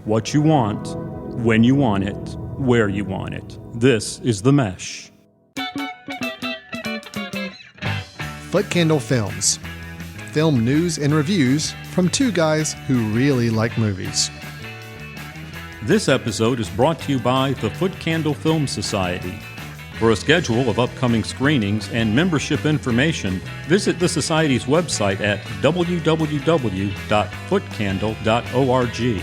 what you want, when you want it, where you want it. This is The Mesh. Foot Candle Films. Film news and reviews from two guys who really like movies. This episode is brought to you by the Foot Candle Film Society. For a schedule of upcoming screenings and membership information, visit the Society's website at www.footcandle.org.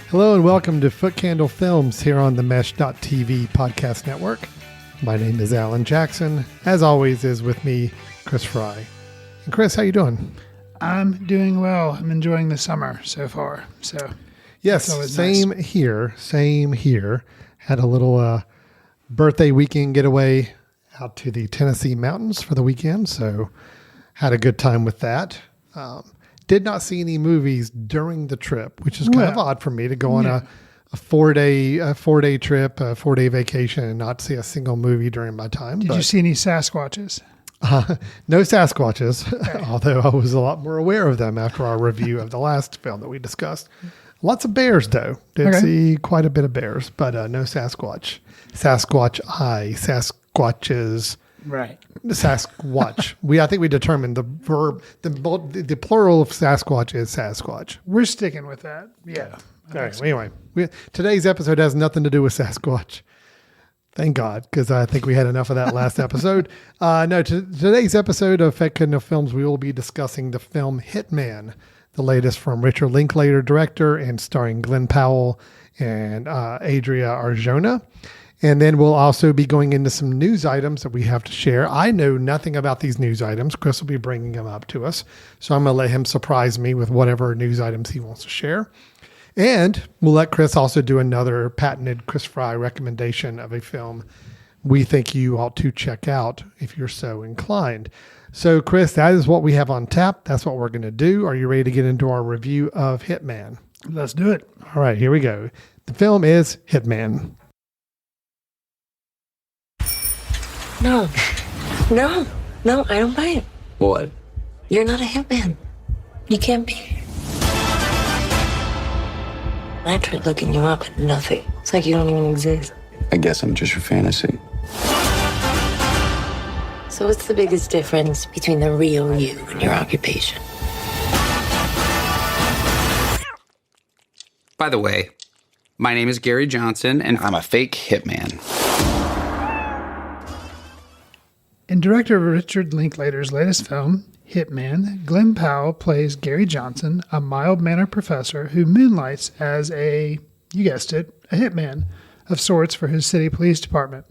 Hello and welcome to Foot Candle Films here on the Mesh.tv podcast network. My name is Alan Jackson. As always is with me, Chris Fry. And Chris, how you doing? I'm doing well. I'm enjoying the summer so far. Yes, same nice. Same here. Had a little birthday weekend getaway out to the Tennessee mountains for the weekend, so had a good time with that. Did not see any movies during the trip, which is kind of odd for me to go on a 4-day trip, a 4-day vacation, and not see a single movie during my time. Did you see any Sasquatches? No Sasquatches, okay. Although I was a lot more aware of them after our review of the last film that we discussed. Lots of bears, though. Did see quite a bit of bears, but no Sasquatch. Sasquatches. Right. Sasquatch. I think we determined the verb, the plural of Sasquatch is Sasquatch. We're sticking with that. Yeah. All right. Anyway, today's episode has nothing to do with Sasquatch. Thank God, because I think we had enough of that last episode. Today's episode of Foot Candle Films, we will be discussing the film Hitman, the latest from Richard Linklater, director, and starring Glen Powell and Adria Arjona. And then we'll also be going into some news items that we have to share. I know nothing about these news items. Chris will be bringing them up to us. So I'm going to let him surprise me with whatever news items he wants to share. And we'll let Chris also do another patented Chris Fry recommendation of a film we think you ought to check out if you're so inclined. So, Chris, that is what we have on tap. That's what we're going to do. Are you ready to get into our review of Hitman? Let's do it. All right, here we go. The film is Hitman. No, I don't buy it. What? You're not a hitman. You can't be. I tried looking you up and nothing. It's like you don't even exist. I guess I'm just your fantasy. So what's the biggest difference between the real you and your occupation? By the way, my name is Gary Johnson, and I'm a fake hitman. In director Richard Linklater's latest film, Hitman, Glen Powell plays Gary Johnson, a mild-mannered professor who moonlights as you guessed it, a hitman of sorts for his city police department.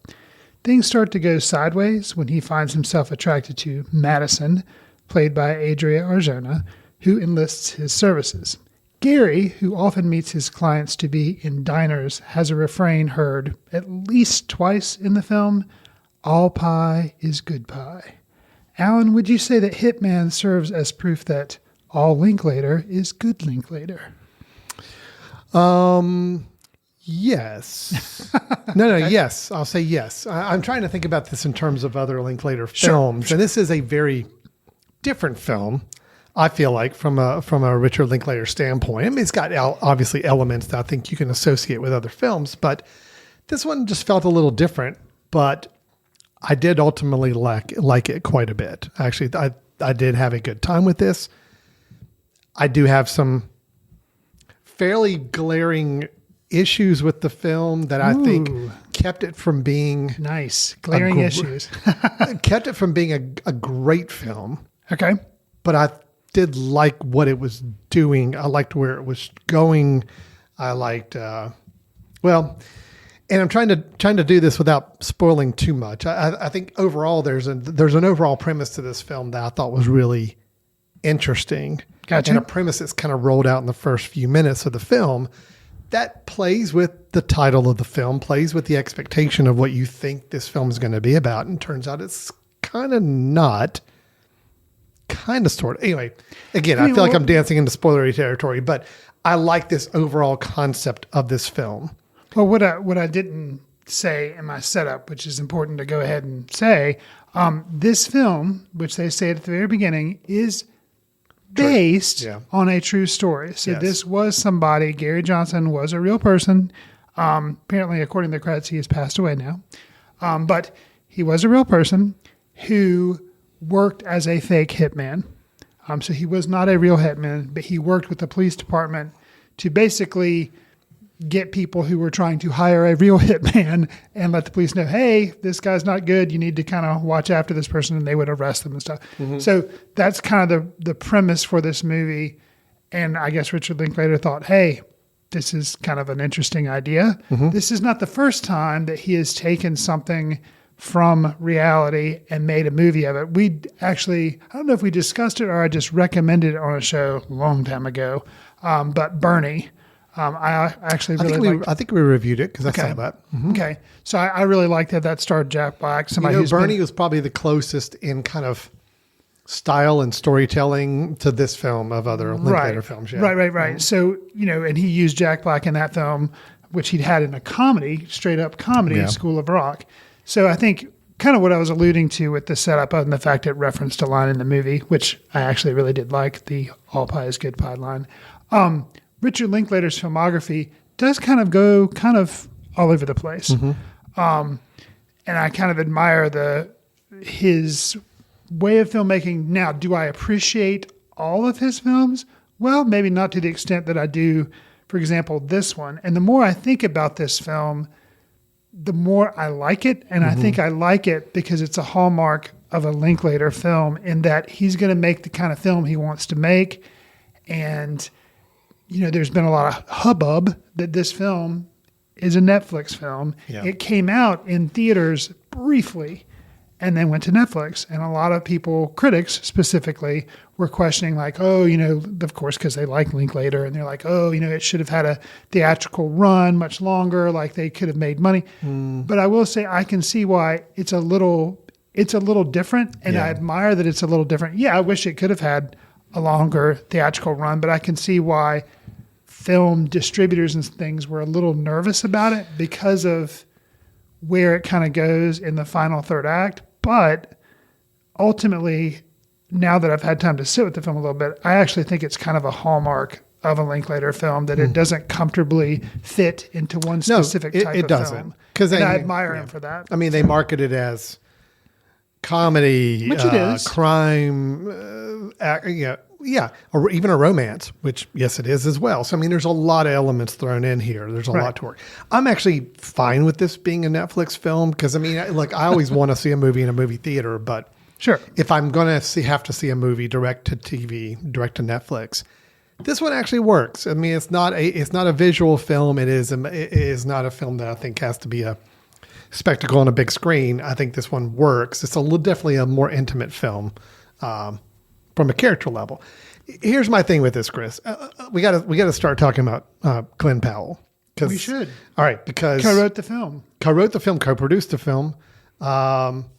Things start to go sideways when he finds himself attracted to Madison, played by Adria Arjona, who enlists his services. Gary, who often meets his clients to be in diners, has a refrain heard at least twice in the film: all pie is good pie. Alan, would you say that Hitman serves as proof that all Linklater is good Linklater? Yes. Yes. I'll say yes. I'm trying to think about this in terms of other Linklater films. Sure. And this is a very different film, I feel like, from a Richard Linklater standpoint. I mean, it's got obviously elements that I think you can associate with other films, but this one just felt a little different, but I did ultimately like it quite a bit. Actually, I did have a good time with this. I do have some fairly glaring issues with the film that I think kept it from being nice. Glaring issues. Kept it from being a great film. Okay. But I did like what it was doing. I liked where it was going. I liked, and I'm trying to do this without spoiling too much. I think overall there's an overall premise to this film that I thought was really interesting. Gotcha. And a premise that's kind of rolled out in the first few minutes of the film that plays with the title of the film, plays with the expectation of what you think this film is going to be about, and turns out it's kind of not. Kind of, sort of. Anyway, again, I feel like I'm dancing into spoilery territory, but I like this overall concept of this film. Well, what I didn't say in my setup, which is important to go ahead and say, this film, which they say at the very beginning, is based Yeah. on a true story. So Yes. this was somebody, Gary Johnson was a real person. Apparently, according to the credits, he has passed away now. But he was a real person who worked as a fake hitman. So he was not a real hitman, but he worked with the police department to basically get people who were trying to hire a real hitman and let the police know, hey, this guy's not good. You need to kind of watch after this person, and they would arrest them and stuff. So that's kind of the premise for this movie. And I guess Richard Linklater thought, hey, this is kind of an interesting idea. This is not the first time that he has taken something from reality and made a movie of it. We actually, I don't know if we discussed it or I just recommended it on a show a long time ago, but Bernie. I actually really liked. I think we reviewed it because I saw Okay. that. Okay, so I really liked that starred Jack Black. Somebody who's Bernie was probably the closest in kind of style and storytelling to this film of other Linklater films. Yeah. Right. So, and he used Jack Black in that film, which he'd had in a comedy, straight up comedy, Yeah. School of Rock. So I think kind of what I was alluding to with the setup and the fact it referenced a line in the movie, which I actually really did like, the all pie is good pie line. Richard Linklater's filmography does kind of go all over the place. And I kind of admire his way of filmmaking. Now, do I appreciate all of his films? Well, maybe not to the extent that I do, for example, this one. And the more I think about this film, the more I like it. And I think I like it because it's a hallmark of a Linklater film in that he's going to make the kind of film he wants to make. And, there's been a lot of hubbub that this film is a Netflix film. Yeah. It came out in theaters briefly and then went to Netflix. And a lot of people, critics specifically, were questioning like, of course, because they like Linklater, and they're like, it should have had a theatrical run much longer, like they could have made money. But I will say I can see why it's a little different, and I admire that it's a little different. Yeah, I wish it could have had a longer theatrical run, but I can see why film distributors and things were a little nervous about it because of where it kind of goes in the final third act. But ultimately, now that I've had time to sit with the film a little bit, I actually think it's kind of a hallmark of a Linklater film that it doesn't comfortably fit into one specific type it of doesn't. film. 'Cause And they- I admire him for that. I mean, they market it as comedy, Which it is. crime, or even a romance, which, yes, it is as well. So, I mean, there's a lot of elements thrown in here. There's a lot to work. I'm actually fine with this being a Netflix film because, I mean, I always want to see a movie in a movie theater, but Sure. if I'm going to have to see a movie direct to TV, direct to Netflix, this one actually works. I mean, it's not a visual film. It is not a film that I think has to be a spectacle on a big screen. I think this one works. It's definitely a more intimate film from a character level. Here's my thing with this, Chris. We got to start talking about Glenn Powell. We should. All right, because Co-wrote the film. co-produced the film.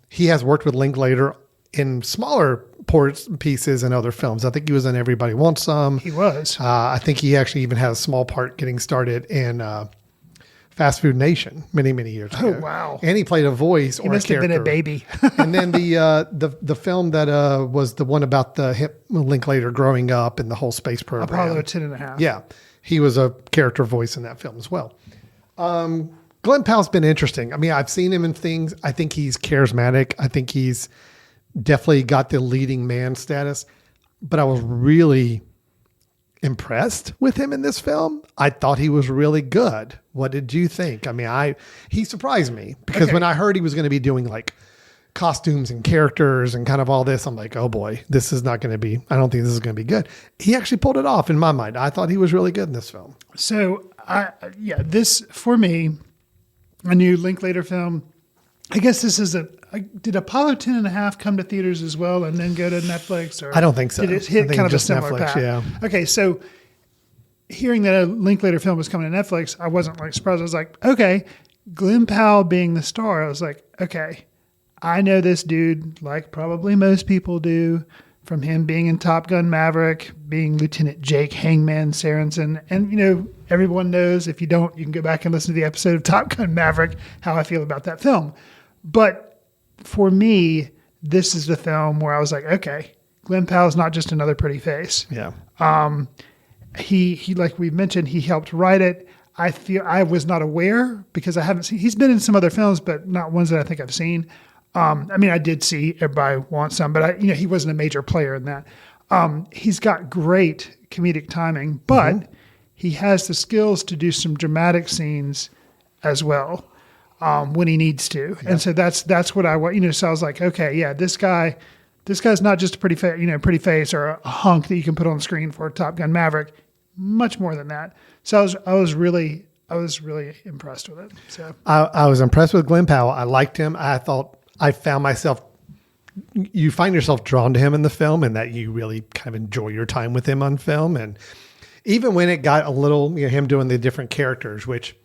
He has worked with Linklater in smaller pieces and other films. I think he was in Everybody Wants Some. He was. I think he actually even had a small part getting started in Fast Food Nation many, many years ago. Oh, wow. And he played a voice He or must a have character. been a baby. And then the film that was the one about the hip Linklater growing up and the whole space program. Apollo 10.5. Yeah. He was a character voice in that film as well. Glenn Powell's been interesting. I mean, I've seen him in things. I think he's charismatic. I think he's definitely got the leading man status. But I was really impressed with him in this film. I thought he was really good. What did you think? I mean, he surprised me because when I heard he was going to be doing like costumes and characters and kind of all this, I'm like, oh boy, this is not going to be, I don't think this is going to be good. He actually pulled it off in my mind. I thought he was really good in this film. So, this, for me, a new Linklater film, I guess this is did Apollo 10.5 come to theaters as well and then go to Netflix? Or I don't think so. Did it I hit think kind of a just similar Netflix, path? yeah. Okay, so hearing that a Linklater film was coming to Netflix, I wasn't like surprised. I was like, okay, Glenn Powell being the star, I was like, okay, I know this dude like probably most people do, from him being in Top Gun Maverick, being Lieutenant Jake Hangman Sorensen. And, everyone knows, if you don't, you can go back and listen to the episode of Top Gun Maverick, how I feel about that film. But for me, this is the film where I was like, okay, Glenn Powell's not just another pretty face. Yeah. He like we mentioned, he helped write it. I feel I was not aware because I haven't seen. He's been in some other films, but not ones that I think I've seen. I mean, I did see Everybody Wants Some, but he wasn't a major player in that. He's got great comedic timing, but he has the skills to do some dramatic scenes as well when he needs to. And so that's what I want. So I was like, okay, yeah, this guy's not just a pretty face or a hunk that you can put on the screen for Top Gun Maverick. Much more than that. So I was really impressed with it. So I was impressed with Glenn Powell. I liked him. I thought I found myself, you find yourself drawn to him in the film, and that you really kind of enjoy your time with him on film. And even when it got a little, him doing the different characters, which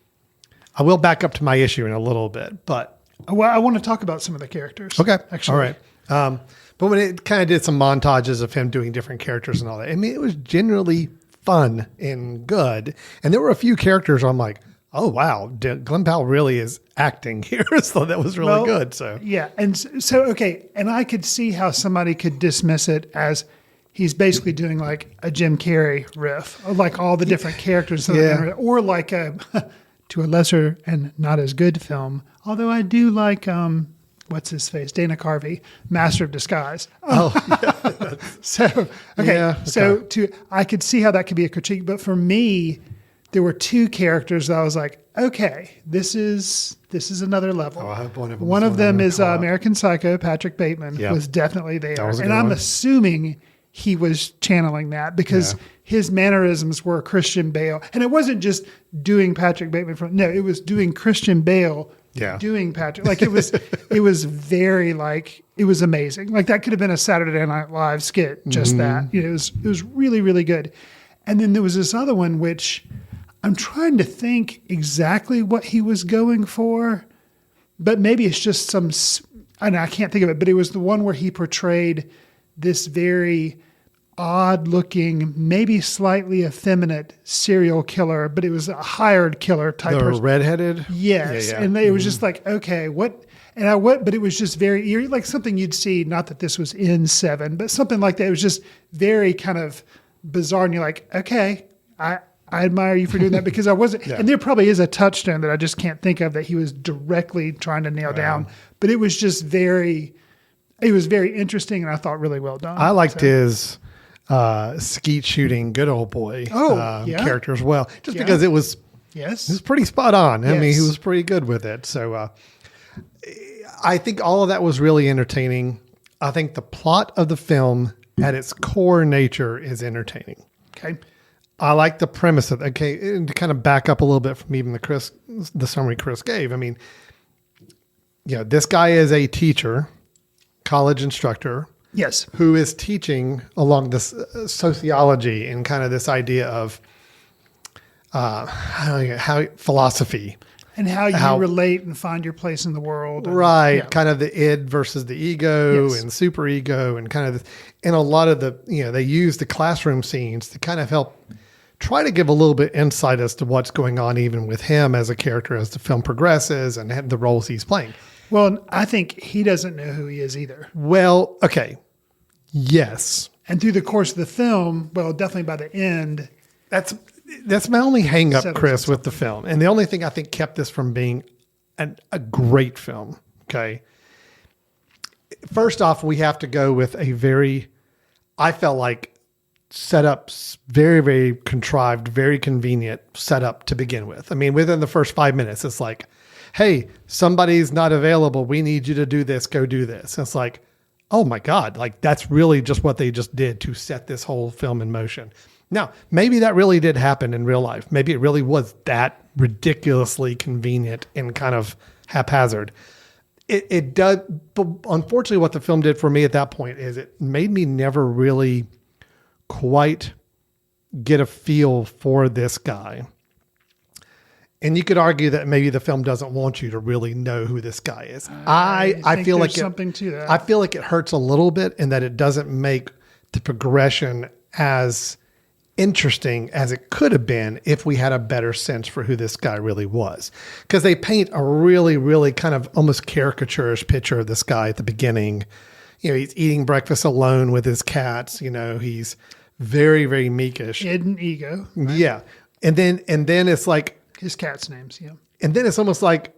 I will back up to my issue in a little bit, but I want to talk about some of the characters. okay. Actually. All right. But when it kind of did some montages of him doing different characters and all that, I mean, it was generally fun and good. And there were a few characters where I'm like, oh, wow, Glenn Powell really is acting here. So that was really good. So yeah. And so, okay. And I could see how somebody could dismiss it as he's basically doing like a Jim Carrey riff, of like all the different characters. Or like to a lesser and not as good film. Although I do like, what's his face? Dana Carvey, Master of Disguise. Oh, yeah. I could see how that could be a critique, but for me, there were two characters that I was like, okay, this is another level. Oh, I hope one of them. One of them is American Psycho. Patrick Bateman Yep. was definitely there, That was a and good I'm one. assuming he was channeling that because his mannerisms were Christian Bale, and it wasn't just doing Patrick Bateman. It was doing Christian Bale. Yeah. Doing Patrick, like it was very like, it was amazing. Like that could have been a Saturday Night Live skit, just that, it was really, really good. And then there was this other one, which I'm trying to think exactly what he was going for, but maybe it's just and I can't think of it, but it was the one where he portrayed this very odd looking, maybe slightly effeminate serial killer, but it was a hired killer type the person. redheaded. Yes. Yeah. And it was just like, okay, what? And but it was just very eerie, like something you'd see, not that this was in Seven, but something like that. It was just very kind of bizarre. And you're like, okay, I admire you for doing that because I wasn't, and there probably is a touchstone that I just can't think of that he was directly trying to nail down, but it was just it was very interesting and I thought really well done. I liked his skeet shooting good old boy character as well, just because it was pretty spot on. I mean, he was pretty good with it. So I think all of that was really entertaining. I think the plot of the film at its core nature is entertaining. Okay. I like the premise of, and to kind of back up a little bit from even the summary Chris gave. I mean, this guy is a teacher, college instructor. Yes. Who is teaching along this sociology and kind of this idea of how philosophy. And how you relate and find your place in the world. Right. Kind of the id versus the ego and super ego and kind of, and a lot of they use the classroom scenes to kind of help try to give a little bit insight as to what's going on even with him as a character as the film progresses and the roles he's playing. Well, I think he doesn't know who he is either. Well, okay. Yes. And through the course of the film, well, definitely by the end. That's my only hang up, Chris, with the film. And the only thing I think kept this from being a great film. Okay. First off, we have to go with I felt like set up very, very contrived, very convenient setup to begin with. I mean, within the first 5 minutes, it's like, hey, somebody's not available. We need you to do this. Go do this. And it's like, oh my God, like that's really just what they just did to set this whole film in motion. Now, maybe that really did happen in real life. Maybe it really was that ridiculously convenient and kind of haphazard. It does, but unfortunately what the film did for me at that point is it made me never really quite get a feel for this guy. And you could argue that maybe the film doesn't want you to really know who this guy is. I feel like something to that. I feel like it hurts a little bit in that it doesn't make the progression as interesting as it could have been if we had a better sense for who this guy really was. Because they paint a really, really kind of almost caricaturish picture of this guy at the beginning, he's eating breakfast alone with his cats. He's very, very meekish. Hidden ego. Yeah. And then it's like, His cat's names, yeah. and then it's almost like,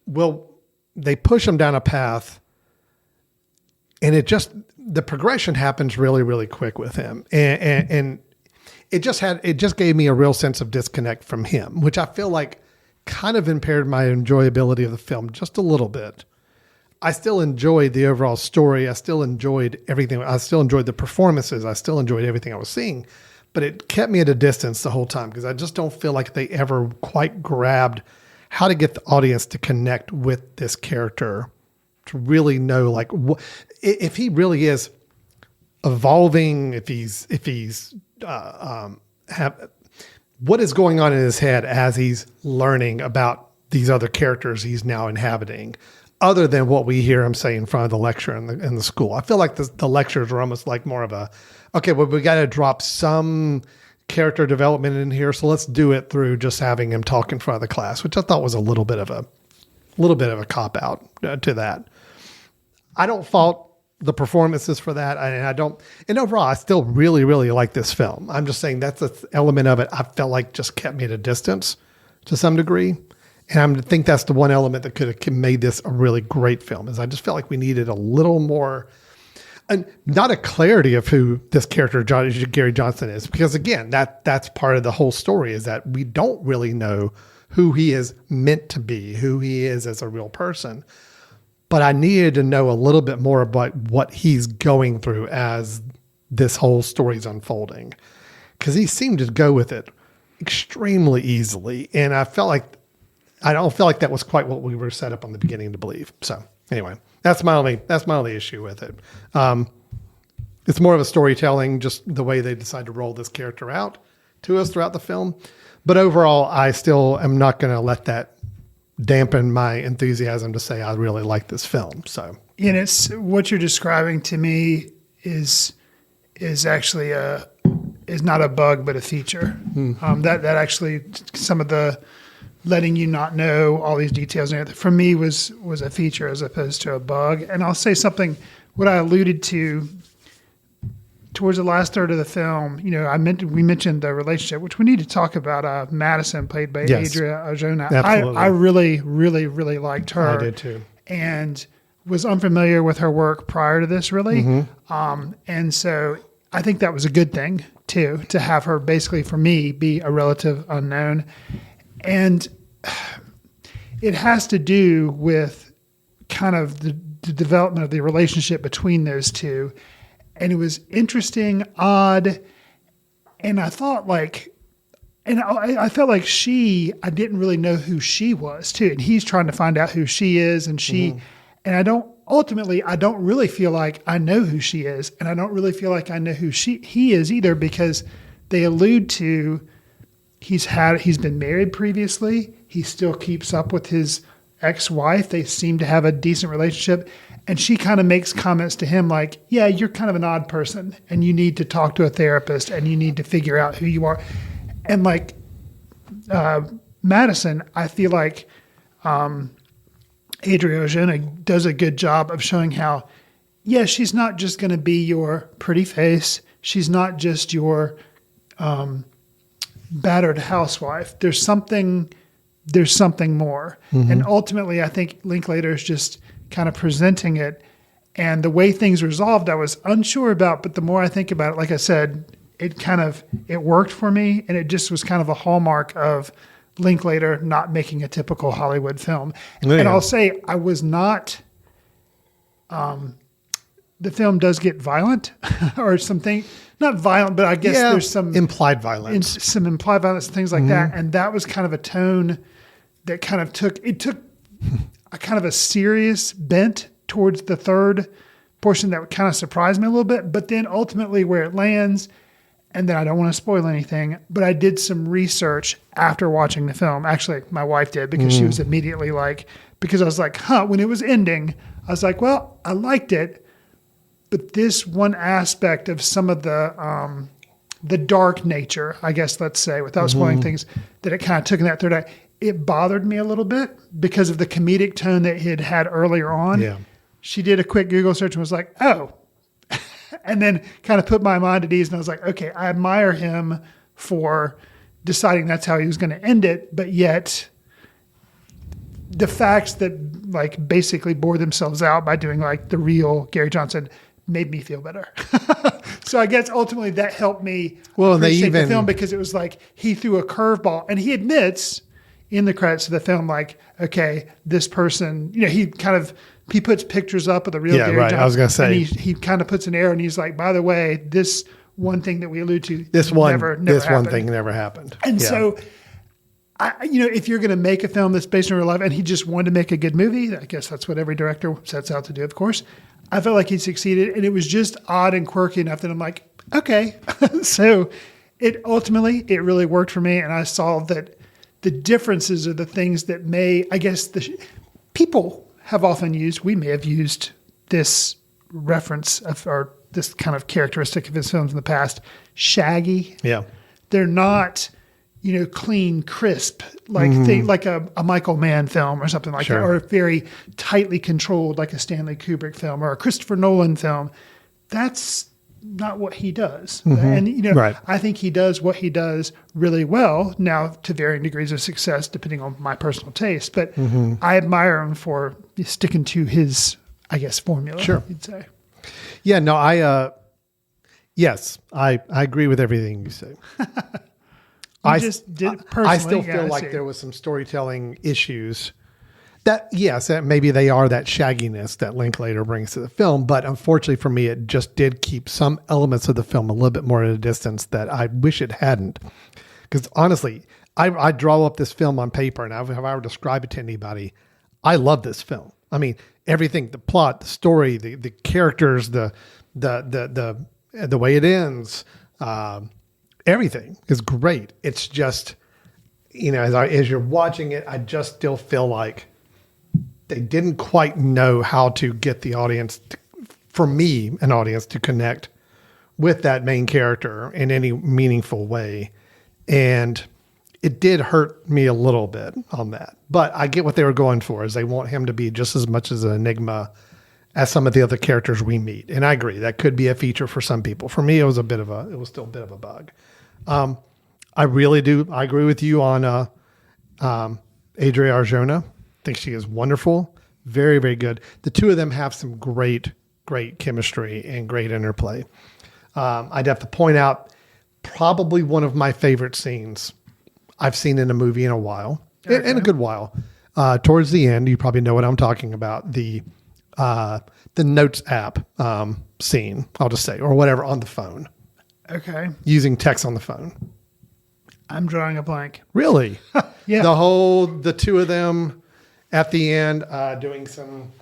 well, they push him down a path and the progression happens really, really quick with him. And it just gave me a real sense of disconnect from him, which I feel like kind of impaired my enjoyability of the film just a little bit. I still enjoyed the overall story. I still enjoyed everything. I still enjoyed the performances. I still enjoyed everything I was seeing, but it kept me at a distance the whole time because I just don't feel like they ever quite grabbed how to get the audience to connect with this character, to really know like if he really is evolving, if he's what is going on in his head as he's learning about these other characters he's now inhabiting, other than what we hear him say in front of the lecture in the school. I feel like the lectures are almost like more of okay, well, we got to drop some character development in here, so let's do it through just having him talk in front of the class, which I thought was a little bit of a cop out to that. I don't fault the performances for that, and overall, I still really, really like this film. I'm just saying that's an element of it I felt like just kept me at a distance to some degree. And I think that's the one element that could have made this a really great film, is I just felt like we needed a little more, and not a clarity of who this character, Gary Johnson, is. Because again, that's part of the whole story, is that we don't really know who he is meant to be, who he is as a real person. But I needed to know a little bit more about what he's going through as this whole story is unfolding. Because he seemed to go with it extremely easily. And I don't feel like that was quite what we were set up on the beginning to believe. So anyway, that's my only issue with it. It's more of a storytelling, just the way they decide to roll this character out to us throughout the film. But overall, I still am not going to let that dampen my enthusiasm to say I really like this film. So, And it's what you're describing to me is actually is not a bug but a feature. That actually, some of the letting you not know all these details and everything, for me was a feature as opposed to a bug. And I'll say something, what I alluded to towards the last third of the film, we mentioned the relationship, which we need to talk about. Madison, played by Adria Arjona. Absolutely. I really, really, really liked her. I did too. And was unfamiliar with her work prior to this, really. And so I think that was a good thing, too, to have her basically, for me, be a relative unknown. And it has to do with kind of the development of the relationship between those two. And it was interesting, odd, and I thought I felt like I didn't really know who she was too. And he's trying to find out who she is, and and I don't really feel like I know who she is, and I don't really feel like I know who he is either, because they allude to he's been married previously. He still keeps up with his ex-wife. They seem to have a decent relationship. And she kind of makes comments to him like, yeah, you're kind of an odd person and you need to talk to a therapist and you need to figure out who you are. And like Madison, I feel like Adria Arjona does a good job of showing how, yeah, she's not just going to be your pretty face. She's not just your battered housewife. There's something more. And ultimately, I think Linklater is just kind of presenting it, and the way things resolved, I was unsure about, but the more I think about it, like I said, it worked for me, and it just was kind of a hallmark of Linklater not making a typical Hollywood film. Yeah. And I'll say I was not, the film does get violent or something, not violent, but I guess there's some implied violence, some implied violence, things like that. And that was kind of a tone that kind of took a kind of a serious bent towards the third portion that would kind of surprise me a little bit. But then ultimately where it lands, and then I don't want to spoil anything, but I did some research after watching the film. Actually, my wife did, because she was immediately like, because I was like, when it was ending, I was like, well, I liked it, but this one aspect of some of the dark nature, I guess, let's say, without spoiling things, that it kind of took in that third act, it bothered me a little bit because of the comedic tone that it had earlier on. Yeah. she did a quick Google search and was like, oh, and then kind of put my mind at ease. And I was like, okay, I admire him for deciding that's how he was going to end it. But yet the facts that like basically bore themselves out by doing like the real Gary Johnson made me feel better. So I guess ultimately that helped me appreciate the film, because it was like he threw a curveball, and he admits in the credits of the film, like, okay, this person, he puts pictures up of the real Gary Johnson. I was going to say. And he kind of puts an arrow, and he's like, by the way, this one thing that we allude to, never one thing never happened. And so, if you're going to make a film that's based on real life, and he just wanted to make a good movie, I guess that's what every director sets out to do, of course. I felt like he succeeded, and it was just odd and quirky enough that I'm like, okay. So it really worked for me, and I saw that the differences are the things that people have often used. We may have used this reference or this kind of characteristic of his films in the past. Shaggy. Yeah. They're not, clean, crisp, like like a Michael Mann film or something like that, or very tightly controlled, like a Stanley Kubrick film or a Christopher Nolan film. That's not what he does. And, I think he does what he does really well, now to varying degrees of success, depending on my personal taste. But I admire him for sticking to his, formula, you'd say. Yeah, no, yes, I agree with everything you say. I still feel like there was some storytelling issues that maybe they are that shagginess that Linklater brings to the film. But unfortunately for me, it just did keep some elements of the film a little bit more at a distance that I wish it hadn't. Because honestly, I draw up this film on paper, and if I were to describe it to anybody, I love this film. I mean, everything, the plot, the story, the characters, the way it ends, everything is great. It's just, as you're watching it, I just still feel like they didn't quite know how to get the audience, an audience, to connect with that main character in any meaningful way. And it did hurt me a little bit on that. But I get what they were going for, is they want him to be just as much as an enigma as some of the other characters we meet. And I agree, that could be a feature for some people. For me, it was still a bit of a bug. I agree with you on Adria Arjona. I think she is wonderful. Very, very good. The two of them have some great chemistry and great interplay. I'd have to point out probably one of my favorite scenes I've seen in a movie in a while, in a good while. Towards the end, you probably know what I'm talking about. The Notes app scene, I'll just say, or whatever, on the phone. Okay. Using text on the phone. I'm drawing a blank. Really? Yeah. The two of them at the end doing some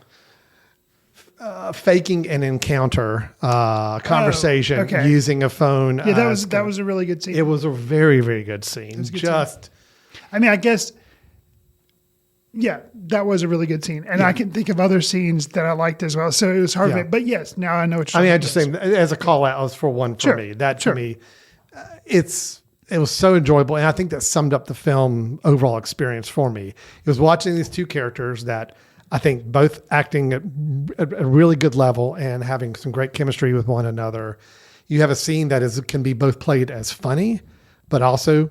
faking an encounter conversation using a phone. Yeah, that was a really good scene. It was a very, very good scene. I guess, that was a really good scene. And I can think of other scenes that I liked as well. So it was hard to make, but yes, now I know what you're saying. I just saying, as a call out, it was for me. That to me, it was so enjoyable. And I think that summed up the film overall experience for me. It was watching these two characters that I think both acting at a really good level and having some great chemistry with one another. You have a scene that can be both played as funny, but also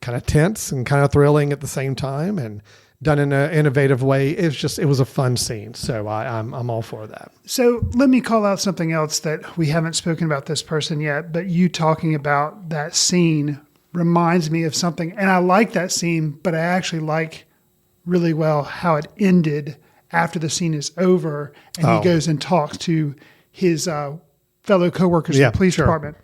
kind of tense and kind of thrilling at the same time, and done in an innovative way. It was a fun scene. So I'm all for that. So let me call out something else that we haven't spoken about this person yet, but you talking about that scene reminds me of something. And I like that scene, but I actually like really well how it ended after the scene is over and he goes and talks to his fellow coworkers in the police department.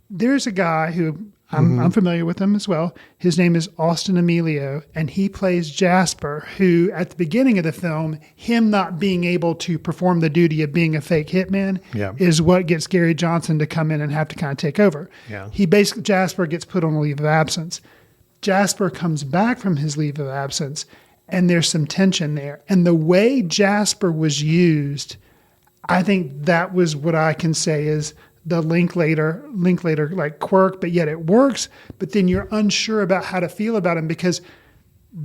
There's a guy who I'm familiar with him as well. His name is Austin Emilio, and he plays Jasper, who at the beginning of the film, him not being able to perform the duty of being a fake hitman is what gets Gary Johnson to come in and have to kind of take over. Yeah. Jasper gets put on a leave of absence. Jasper comes back from his leave of absence, and there's some tension there. And the way Jasper was used, I think that was what I can say is the Linklater like quirk, but yet it works. But then you're unsure about how to feel about him, because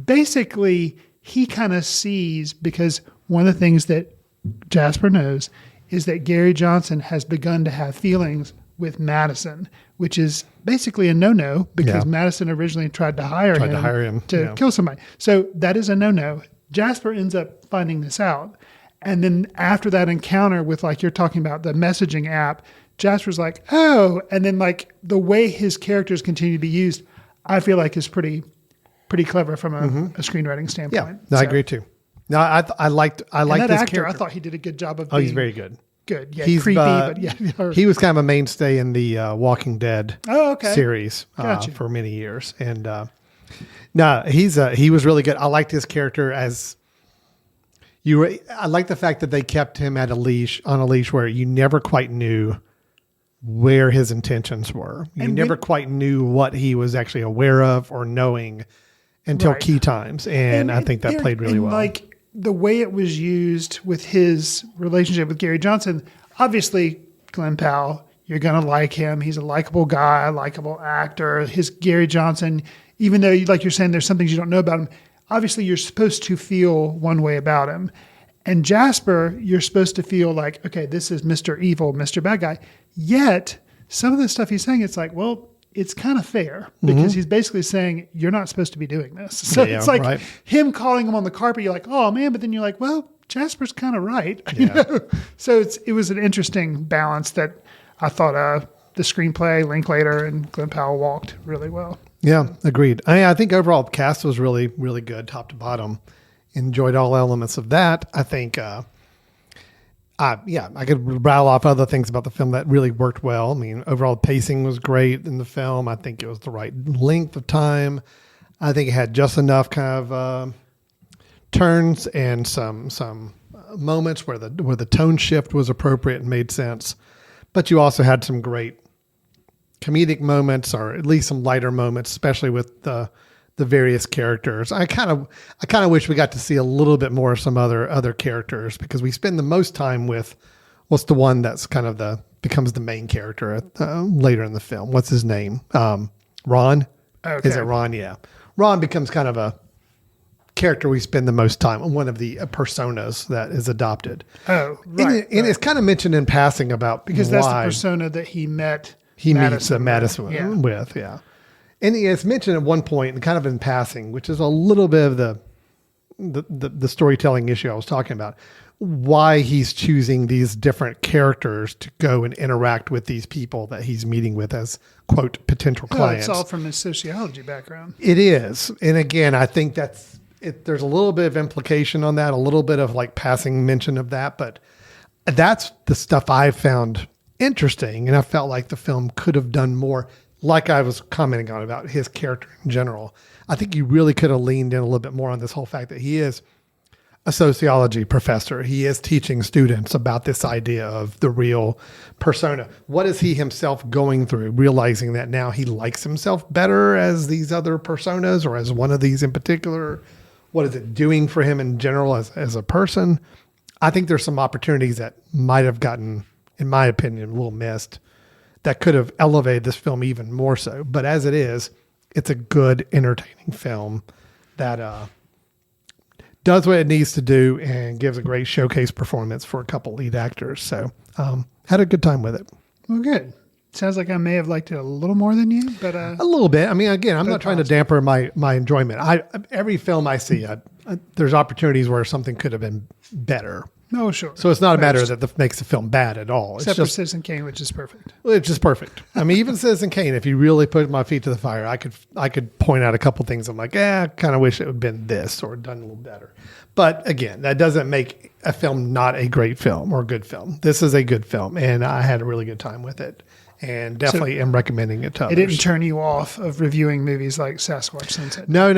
basically he kind of sees, because one of the things that Jasper knows is that Gary Johnson has begun to have feelings with Madison, which is basically a no-no because Yeah. Madison originally tried to hire him to yeah. kill somebody. So that is a no-no. Jasper ends up finding this out. And then after that encounter with, like you're talking about, the messaging app, Jasper's like, oh, and then like the way his characters continue to be used, I feel like is pretty clever from a screenwriting standpoint. Yeah, no, I agree too. No, I liked And that this actor, character. I thought he did a good job of Oh, being he's very good. good. Yeah, He's creepy, but yeah. he was kind of a mainstay in the Walking Dead Okay. series Gotcha. for many years, and no, he was really good. I liked his character as I like the fact that they kept him on a leash where you never quite knew where his intentions were. You And never quite knew what he was actually aware of or knowing until Right. key times, and I think that there- played really and well. Like the way it was used with his relationship with Gary Johnson, obviously Glenn Powell, you're going to like him. He's a likable guy, a likable actor. His Gary Johnson, even though, like you're saying, there's some things you don't know about him, obviously you're supposed to feel one way about him. And Jasper, you're supposed to feel like, okay, this is Mr. Evil, Mr. Bad Guy. Yet, some of the stuff he's saying, it's like, well, it's kind of fair because he's basically saying, you're not supposed to be doing this. So Yeah, it's like right. him calling him on the carpet. You're like, oh man, but then you're like, well, Jasper's kind of right. You Yeah. know? So it was an interesting balance that I thought the screenplay, Linklater, and Glenn Powell walked really well. Yeah, agreed. I think overall the cast was really, really good, top to bottom. Enjoyed all elements of that. I think, I could rattle off other things about the film that really worked well. I mean, overall pacing was great in the film. I think it was the right length of time. I think it had just enough kind of turns and some moments where the tone shift was appropriate and made sense. But you also had some great comedic moments, or at least some lighter moments, especially with the various characters. I kind of wish we got to see a little bit more of some other characters, because we spend the most time with what's the one that's kind of becomes the main character later in the film. What's his name? Ron. Okay. Is it Ron? Yeah. Ron becomes kind of a character we spend the most time on, one of the personas that is adopted. Oh, right. And it's kind of mentioned in passing about Because that's the why persona that he met. he Madison meets Madison with. Yeah. with, yeah. And it's mentioned at one point, and kind of in passing, which is a little bit of the storytelling issue I was talking about, why he's choosing these different characters to go and interact with these people that he's meeting with as, quote, potential Oh, clients. it's all from his sociology background. It is. And again, I think there's a little bit of implication on that, a little bit of like passing mention of that, but that's the stuff I found interesting. And I felt like the film could have done more, like I was commenting on about his character in general. I think you really could have leaned in a little bit more on this whole fact that he is a sociology professor. He is teaching students about this idea of the real persona. What is he himself going through, realizing that now he likes himself better as these other personas, or as one of these in particular? What is it doing for him in general as a person? I think there's some opportunities that might have gotten, in my opinion, a little missed, that could have elevated this film even more so. But as it is, it's a good, entertaining film that does what it needs to do and gives a great showcase performance for a couple lead actors. So had a good time with it. Well, good. Sounds like I may have liked it a little more than you, but A little bit. I mean, again, I'm But not trying to damper my enjoyment. Every film I see, there's opportunities where something could have been better. no, sure. So it's not a matter that makes the film bad at all. It's Except for just Citizen Kane, which is perfect. It's just perfect. I mean, even Citizen Kane, if you really put my feet to the fire, I could point out a couple things. I'm like, I kind of wish it would have been this or done a little better. But again, that doesn't make a film not a great film or a good film. This is a good film, and I had a really good time with it, and definitely am recommending it to others. It didn't turn you off of reviewing movies like Sasquatch Sunset. No.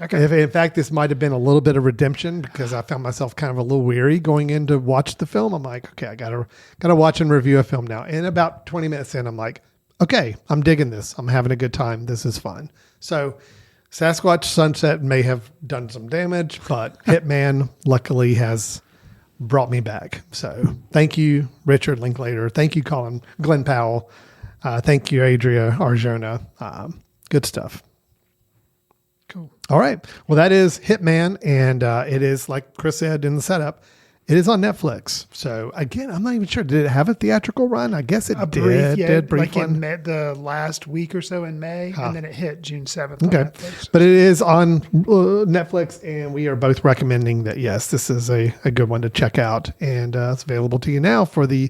Okay. In fact, this might have been a little bit of redemption, because I found myself kind of a little weary going in to watch the film. I'm like, okay, I gotta watch and review a film now. And about 20 minutes in, I'm like, okay, I'm digging this. I'm having a good time. This is fun. So Sasquatch Sunset may have done some damage, but Hitman luckily has brought me back. So thank you, Richard Linklater. Thank you, Glenn Powell. Thank you, Adria Arjona. Good stuff. Cool. All right. Well, that is Hitman. And it is, like Chris said in the setup, It is on Netflix. So again, I'm not even sure. Did it have a theatrical run? I guess it did. Brief Brief one. in the last week or so in May, and then it hit June 7th Okay. on Netflix. But it is on Netflix, and we are both recommending that, yes, this is a good one to check out. And it's available to you now for the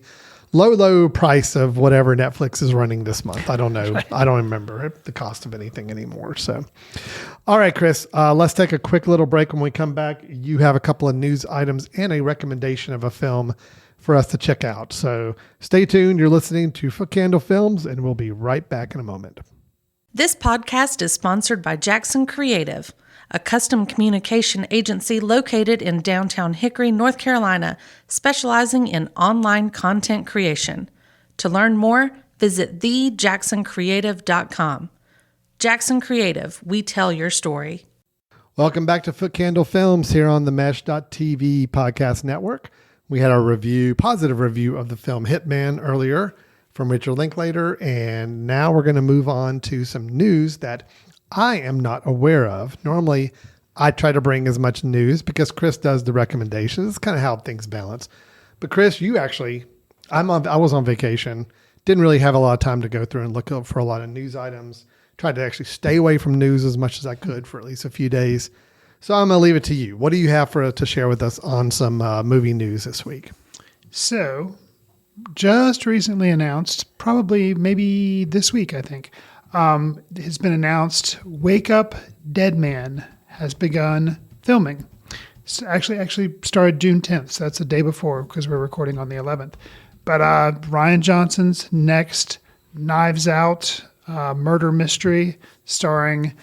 low price of whatever Netflix is running this month. I don't know. I don't remember the cost of anything anymore. So, all right, Chris, let's take a quick little break. When we come back, you have a couple of news items and a recommendation of a film for us to check out. So stay tuned. You're listening to Foot Candle Films, and we'll be right back in a moment. This podcast is sponsored by Jackson Creative, a custom communication agency located in downtown Hickory, North Carolina, specializing in online content creation. To learn more, visit thejacksoncreative.com. Jackson Creative, we tell your story. Welcome back to Foot Candle Films here on the Mesh.tv podcast network. We had our positive review of the film Hitman earlier from Richard Linklater, and now we're going to move on to some news that I am not aware of. Normally, I try to bring as much news because Chris does the recommendations. It's kind of how things balance. But Chris, you actually, I was on vacation, didn't really have a lot of time to go through and look up for a lot of news items. Tried to actually stay away from news as much as I could for at least a few days. So I'm going to leave it to you. What do you have to share with us on some movie news this week? So, just recently announced, probably maybe this week, I think, has been announced Wake Up Dead Man has begun filming. It's actually started June 10th. So that's the day before because we're recording on the 11th. But Rian Johnson's next Knives Out murder mystery starring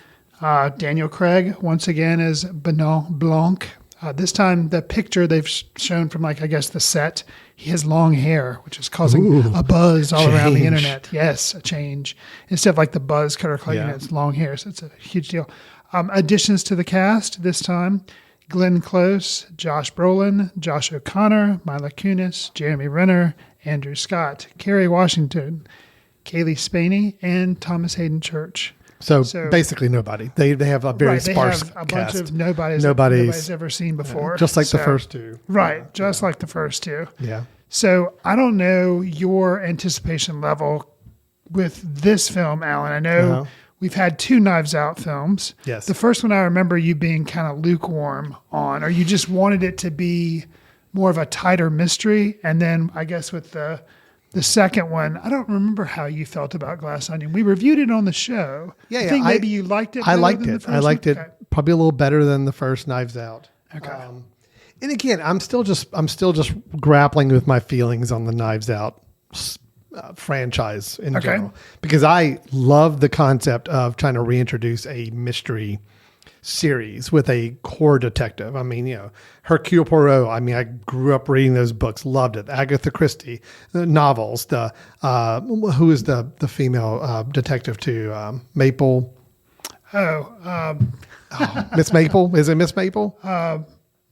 Daniel Craig once again as Benoit Blanc. This time the picture they've shown from the set, he has long hair, which is causing a buzz all around the internet. Yes, a change. Instead of the buzz cutter cutting, it's long hair. So it's a huge deal. Additions to the cast this time: Glenn Close, Josh Brolin, Josh O'Connor, Mila Kunis, Jeremy Renner, Andrew Scott, Kerry Washington, Kaylee Spaney, and Thomas Hayden Church. So basically nobody. They have a very sparse they have a cast. bunch of nobody's ever seen before. Just like the first two. Right, just like the first two. Yeah. So I don't know your anticipation level with this film, Alan. I know we've had two Knives Out films. Yes. The first one I remember you being kind of lukewarm on, or you just wanted it to be more of a tighter mystery. And then I guess with the second one, I don't remember how you felt about Glass Onion. We reviewed it on the show. Yeah, I think maybe you liked it. I liked it. I liked it Okay. probably a little better than the first Knives Out. Okay. And again, I'm still just grappling with my feelings on the Knives Out franchise in general, because I love the concept of trying to reintroduce a mystery series with a core detective. I mean, Hercule Poirot. I mean, I grew up reading those books, loved it. Agatha Christie novels. Who is the female detective to Maple? Miss Maple. Is it Miss Maple?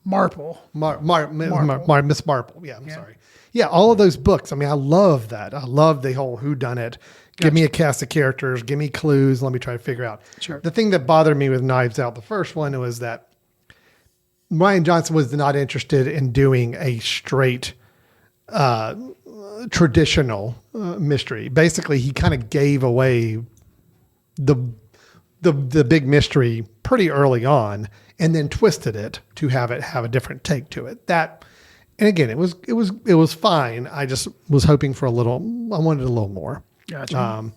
Marple. Miss Marple. Yeah, I'm sorry. Yeah, all of those books. I mean, I love that. I love the whole whodunit. Give me a cast of characters. Give me clues. Let me try to figure out. Sure. The thing that bothered me with Knives Out, the first one, was that Rian Johnson was not interested in doing a straight traditional mystery. Basically, he kind of gave away the big mystery pretty early on, and then twisted it to have a different take to it. And again, it was fine. I just was hoping for I wanted a little more. Gotcha.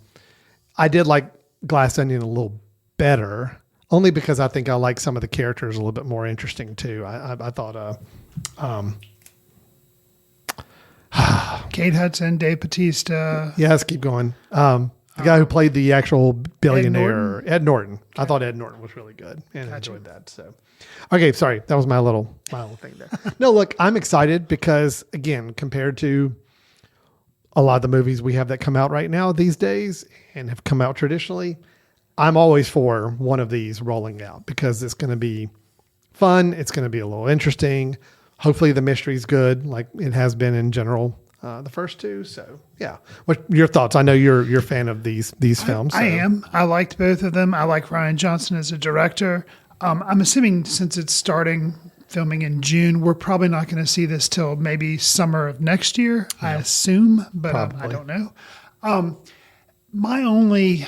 I did like Glass Onion a little better, only because I think I like some of the characters a little bit more interesting too. I thought, Kate Hudson, Dave Bautista. yeah, let's keep going. The guy who played the actual billionaire, Ed Norton. I thought Ed Norton was really good and enjoyed that. So, okay, sorry, that was my little thing there. No, look, I'm excited because again, compared to a lot of the movies we have that come out right now these days and have come out traditionally, I'm always for one of these rolling out because it's going to be fun. It's going to be a little interesting. Hopefully the mystery's good, like it has been in general, the first two. So yeah, what your thoughts? I know you're a fan of these films. I am. I liked both of them. I like Rian Johnson as a director. I'm assuming since it's starting filming in June. We're probably not going to see this till maybe summer of next year, I assume, but I don't know. My only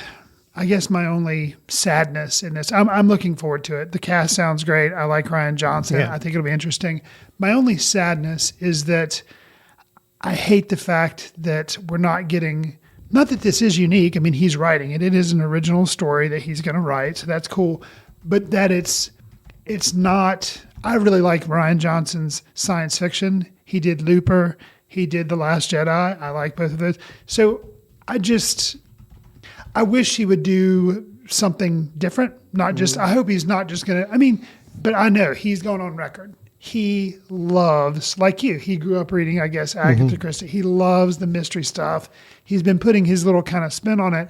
sadness in this, I'm looking forward to it. The cast sounds great. I like Ryan Johnson. Yeah. I think it'll be interesting. My only sadness is that I hate the fact that we're not getting, not that this is unique. I mean, he's writing it. It is an original story that he's going to write. So that's cool. But that it's not, I really like Ryan Johnson's science fiction. He did Looper. He did The Last Jedi. I like both of those. So I wish he would do something different. Not just, I hope he's not just going to, but I know he's going on record. He loves, like you, he grew up reading, I guess, Agatha Christie. He loves the mystery stuff. He's been putting his little kind of spin on it.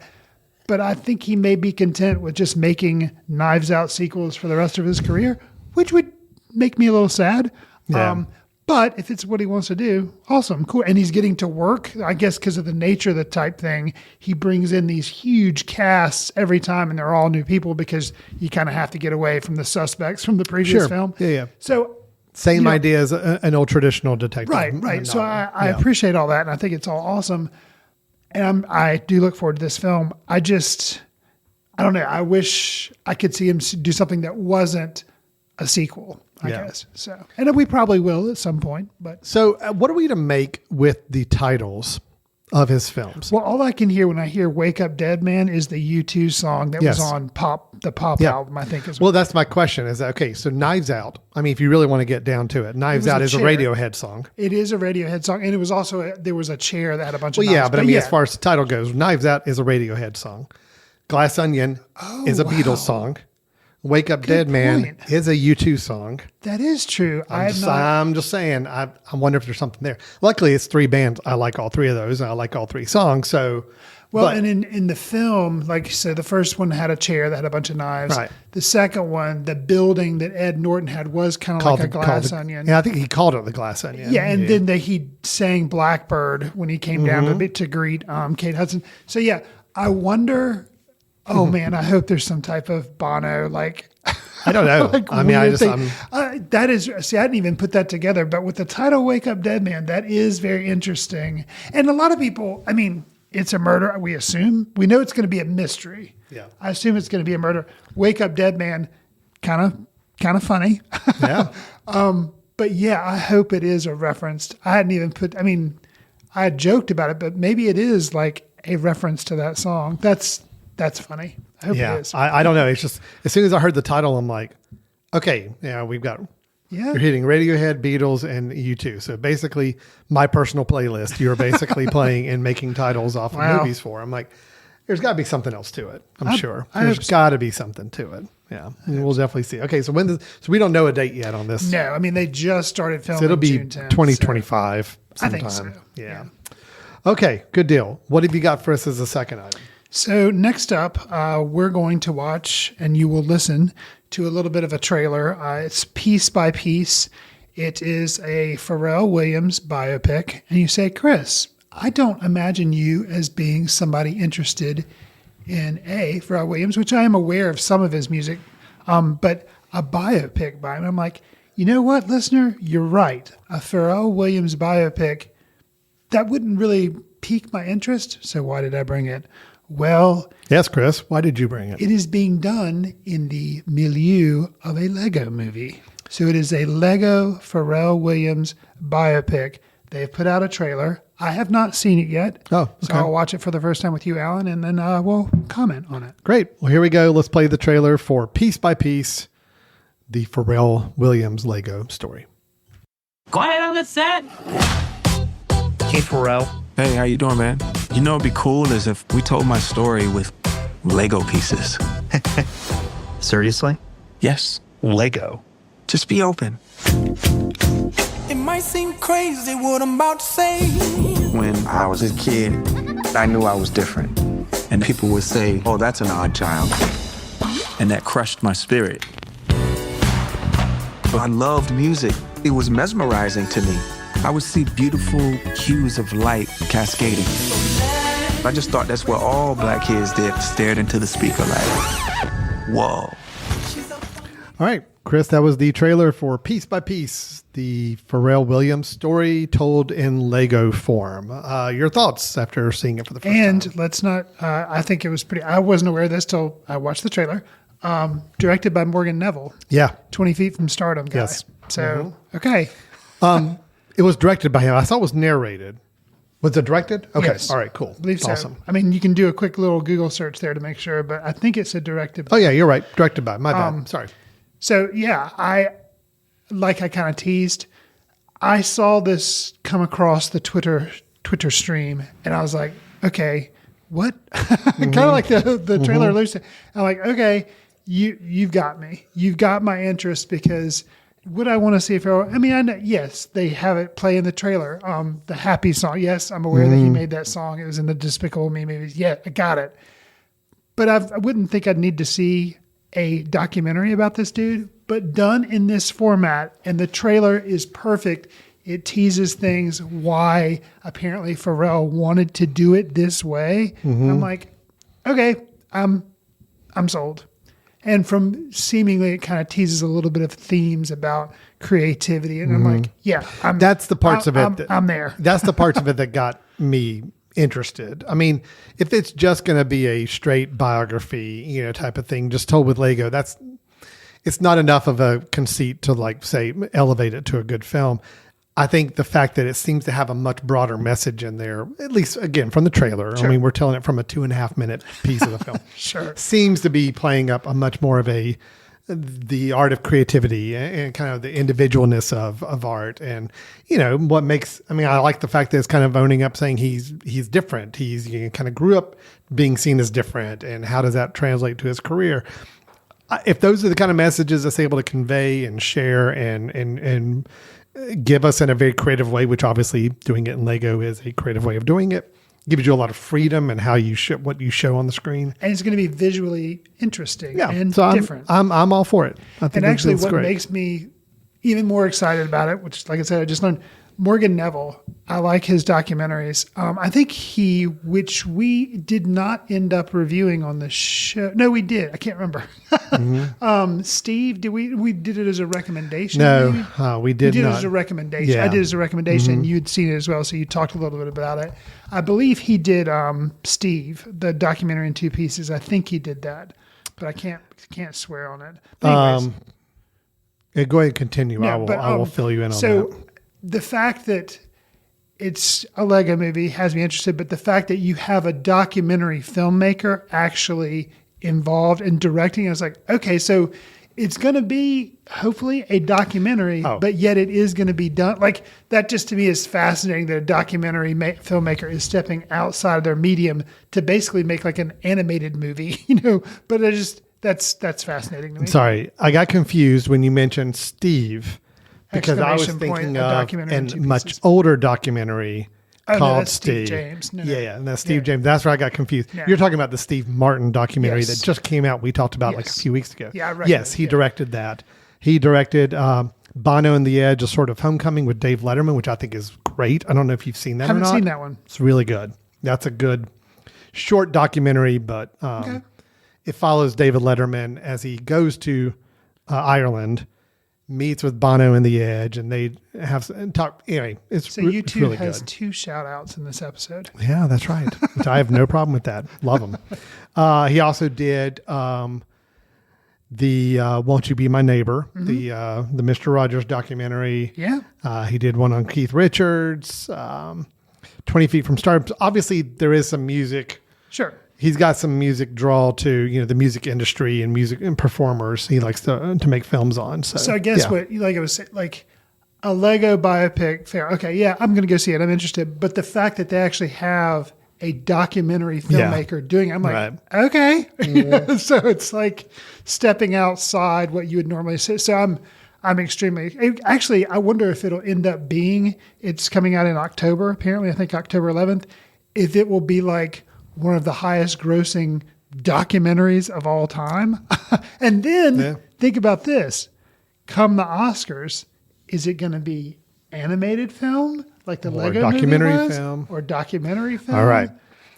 But I think he may be content with just making Knives Out sequels for the rest of his career, which would make me a little sad. Yeah. But if it's what he wants to do, awesome, cool. And he's getting to work, I guess, because of the nature of the type thing. He brings in these huge casts every time, and they're all new people because you kind of have to get away from the suspects from the previous film. Yeah. So Same idea as an old traditional detective. Right. So novel. I appreciate all that, and I think it's all awesome. And I do look forward to this film. I don't know. I wish I could see him do something that wasn't a sequel, I guess. So, and we probably will at some point. But So what are we to make with the titles of his films? well, all I can hear when I hear "Wake Up Dead Man" is the U2 song that Yes. was on the Pop album. I think is Well, that's my question. Is that okay? So Knives Out. I mean, if you really want to get down to it, Knives was Out a is a chair. Radiohead song. It is a Radiohead song, and it was also there was a chair that had a bunch of Well, yeah, knives. but I mean, as far as the title goes, Knives Out is a Radiohead song. Glass Onion is a Beatles song. Wake Up Dead Man point. is a U2 song. that is true. I'm just saying. I wonder if there's something there. Luckily, it's 3 bands. I like all 3 of those. And I like all 3 songs. So, Well, but- and in the film, like you said, the first one had a chair that had a bunch of knives. Right. The second one, the building that Ed Norton had was kind of like a glass onion. Yeah, I think he called it the Glass Onion. Yeah, and then he sang Blackbird when he came down to greet Kate Hudson. So yeah, I wonder. Oh man, I hope there's some type of Bono like. I don't know. I mean, I weird just thing. That is, see, I didn't even put that together, but with the title "Wake Up Dead Man," that is very interesting. And a lot of people, I mean, it's a murder. We assume we know it's going to be a mystery. Yeah. I assume it's going to be a murder. "Wake Up Dead Man," kind of funny. Yeah. But yeah, I hope it is a reference. I hadn't even put. I mean, I had joked about it, but maybe it is like a reference to that song. That's funny. I hope Yeah, it is. I don't know. It's just as soon as I heard the title, I'm like, okay, yeah, we've got. Yeah. You're hitting Radiohead, Beatles, and U2. So basically, my personal playlist. You're basically playing and making titles off Wow. of movies for. I'm like, there's got to be something else to it. I'm sure I there's hope so. got to be something to it. Yeah, and we'll definitely see. Okay, so so we don't know a date yet on this. No, I mean they just started filming. So it'll be June 10th, 2025. I think sometime. so. Yeah. Okay, good deal. What have you got for us as a second item? So next up, we're going to watch, and you will listen to a little bit of a trailer. It's Piece by Piece. It is a Pharrell Williams biopic. And you say, Chris, I don't imagine you as being somebody interested in Pharrell Williams, which I am aware of some of his music, but a biopic by him. I'm like, you know what, listener? You're right. A Pharrell Williams biopic, that wouldn't really pique my interest. So why did I bring it? Well, Yes, Chris. Why did you bring it? it is being done in the milieu of a Lego movie. So it is a Lego Pharrell Williams biopic. They've put out a trailer. I have not seen it yet. Oh, So okay. I'll watch it for the first time with you, Alan, and then we'll comment on it. Great. Well, here we go. Let's play the trailer for Piece by Piece, the Pharrell Williams Lego story. Quiet on the set. Hey, Pharrell. Hey, how you doing, man? You know what'd be cool is if we told my story with Lego pieces. Seriously? Yes. Lego. Just be open. It might seem crazy what I'm about to say. When I was a kid, I knew I was different. And people would say, oh, that's an odd child. And that crushed my spirit. But I loved music. It was mesmerizing to me. I would see beautiful hues of light cascading. I just thought that's what all black kids did, stared into the speaker like, whoa. All right, Chris, that was the trailer for Piece by Piece, the Pharrell Williams story told in Lego form. Your thoughts after seeing it for the first time? And let's not, I think it was pretty, I wasn't aware of this till I watched the trailer. Directed by Morgan Neville. Yeah. 20 Feet from Stardom guy. Yes. So, okay. It was directed by him. I thought it was narrated. Was it directed? Okay. Yes. All right, cool. I believe so. Awesome. I mean, you can do a quick little Google search there to make sure, but I think it said directed by. Oh, yeah, you're right. Directed by. My bad. Sorry. So, yeah, I kind of teased, I saw this come across the Twitter stream, and I was like, okay, what? Kind of like the trailer alludes to. I'm like, okay, you've got me. You've got my interest, because would I want to see Pharrell? I mean, I know, yes, they have it play in the trailer. The Happy song. Yes, I'm aware that he made that song. It was in the Despicable Me movies. Yeah, I got it. But I wouldn't think I'd need to see a documentary about this dude, but done in this format. And the trailer is perfect. It teases things why apparently Pharrell wanted to do it this way. I'm like, okay, I'm sold. And from seemingly, it kind of teases a little bit of themes about creativity. And I'm like, yeah, that's the parts of it. I'm there. That's the parts of it that got me interested. I mean, if it's just going to be a straight biography, type of thing, just told with Lego, it's not enough of a conceit to, like, say, elevate it to a good film. I think the fact that it seems to have a much broader message in there, at least again from the trailer. Sure. I mean, we're telling it from a 2.5 minute piece of the film. Sure. Seems to be playing up a much more of the art of creativity and kind of the individualness of art. And, what makes, I like the fact that it's kind of owning up, saying he's different. He's kind of grew up being seen as different. And how does that translate to his career? If those are the kind of messages it's able to convey and share and give us in a very creative way, which obviously doing it in Lego is a creative way of doing it, gives you a lot of freedom in how you what you show on the screen. And it's going to be visually interesting and so different. I'm all for it. I think and actually what great. makes me even more excited about it, which, like I said, I just learned, Morgan Neville, I like his documentaries. I think which we did not end up reviewing on the show. No, we did. I can't remember. Steve, we did it as a recommendation? No, we We did did not. it as a recommendation. Yeah. I did it as a recommendation, and you'd seen it as well, so you talked a little bit about it. I believe he did Steve, the documentary in 2 pieces. I think he did that, but I can't swear on it. But anyways, go ahead and continue. no, I will fill you in on so that. the fact that it's a Lego movie has me interested, but the fact that you have a documentary filmmaker actually involved in directing, I was like, okay, so it's going to be hopefully a documentary, but yet it is going to be done. Like, that just to me is fascinating, that a documentary filmmaker is stepping outside of their medium to basically make like an animated movie, but that's fascinating to me. Sorry, I got confused when you mentioned Steve, because I was Exclamation point, thinking a of documentary in a 2 much pieces. older documentary Oh, no, called that's Steve James. No, no. Yeah, Steve Yeah. James. That's where I got confused. Yeah. You're talking about the Steve Martin documentary Yes. that just came out. We talked about like a Yes. few weeks ago. Yeah, I reckon yes, it, he yeah. directed that. He directed Bono and the Edge, a sort of homecoming with Dave Letterman, which I think is great. I don't know if you've seen that Haven't or not. seen that one. It's really good. That's a good short documentary, but it follows David Letterman as he goes to Ireland, meets with Bono and the Edge, and they have talk. Anyway, it's So it's YouTube really has good. 2 shout outs in this episode. Yeah, that's right. Which I have no problem with that. Love him. He also did the "Won't You Be My Neighbor," the Mr. Rogers documentary. Yeah. He did one on Keith Richards. 20 Feet from Stardom. Obviously, there is some music. Sure. He's got some music draw to the music industry and music and performers. He likes to make films on. So I guess yeah. what, like I was saying, like a Lego biopic, fair. Okay, yeah, I'm going to go see it. I'm interested. But the fact that they actually have a documentary filmmaker doing it, I'm like, Right. okay. So it's like stepping outside what you would normally say. So I'm extremely, actually, I wonder if it'll end up being, it's coming out in October, apparently, I think October 11th, if it will be like one of the highest grossing documentaries of all time. And then think about this, come the Oscars, is it going to be animated film like the Or Lego documentary movie was? film. Or documentary film? All right.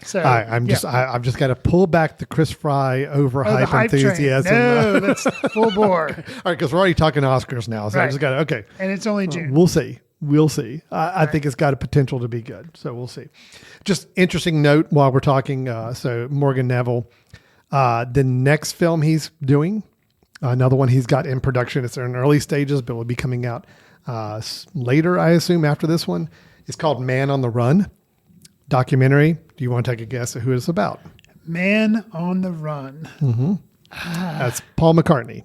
So I've just got to pull back the Chris Fry overhype the hype train. enthusiasm. No, that's full bore. All right, because we're already talking Oscars now, so I Right. just got to, okay. And it's only June. We'll see. We'll see. I think it's got a potential to be good. So we'll see. Just interesting note while we're talking. So Morgan Neville, the next film he's doing, another one he's got in production. It's in early stages, but will be coming out later, I assume, after this one. It's called Man on the Run documentary. Do you want to take a guess at who it's about? Man on the Run. That's Paul McCartney.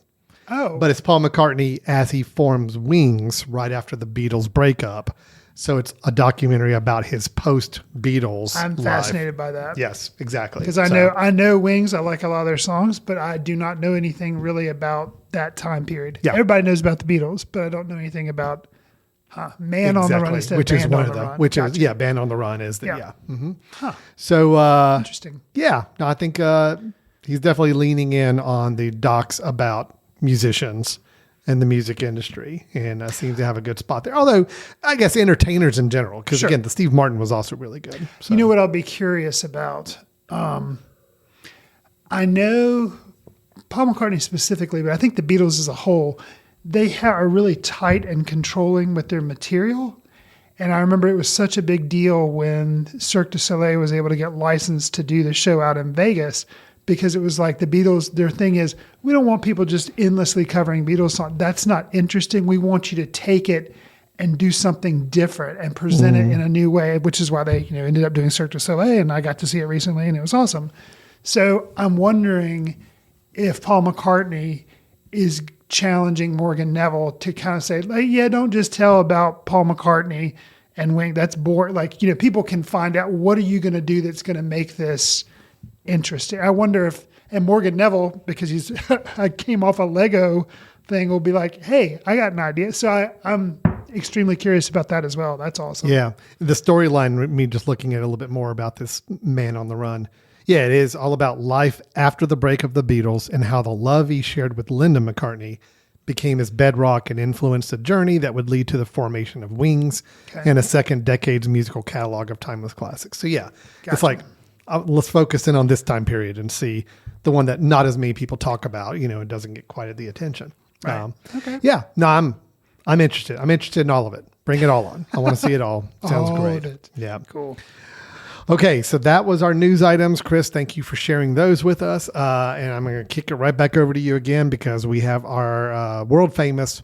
Oh. But it's Paul McCartney as he forms Wings right after the Beatles breakup. So it's a documentary about his post-Beatles I'm life. fascinated by that. Yes, exactly. Because I know Wings. I like a lot of their songs, but I do not know anything really about that time period. Yeah. Everybody knows about the Beatles, but I don't know anything about Man on the Run instead which of is Band one on of the the Run. which Gotcha. is Band on the Run is the Yeah. So Interesting. yeah, no, I think he's definitely leaning in on the docs about musicians and the music industry, and seems to have a good spot there. Although I guess entertainers in general, because Sure. again, the Steve Martin was also really good. So. You know what I'll be curious about? I know Paul McCartney specifically, but I think the Beatles as a whole, they are really tight and controlling with their material. And I remember it was such a big deal when Cirque du Soleil was able to get licensed to do the show out in Vegas, because it was like the Beatles, their thing is, we don't want people just endlessly covering Beatles songs. That's not interesting. We want you to take it and do something different and present it in a new way, which is why they ended up doing Cirque du Soleil, and I got to see it recently, and it was awesome. So I'm wondering if Paul McCartney is challenging Morgan Neville to kind of say, like, yeah, don't just tell about Paul McCartney and Wing. That's boring. Like, people can find out, what are you going to do that's going to make this interesting? I wonder if, and Morgan Neville, because I came off a Lego thing, will be like, hey, I got an idea. So I'm extremely curious about that as well. That's awesome. Yeah. The storyline, me just looking at a little bit more about this Man on the Run. Yeah, it is all about life after the break of the Beatles and how the love he shared with Linda McCartney became his bedrock and influenced a journey that would lead to the formation of Wings and a second decade's musical catalog of timeless classics. So yeah, It's like, let's focus in on this time period and see the one that not as many people talk about, it doesn't get quite the attention. Right. Okay. Yeah, no, I'm interested. I'm interested in all of it. Bring it all on. I want to see it all. Sounds All great. of it. Yeah. Cool. Okay, so that was our news items. Chris, thank you for sharing those with us. And I'm going to kick it right back over to you again, because we have our world famous,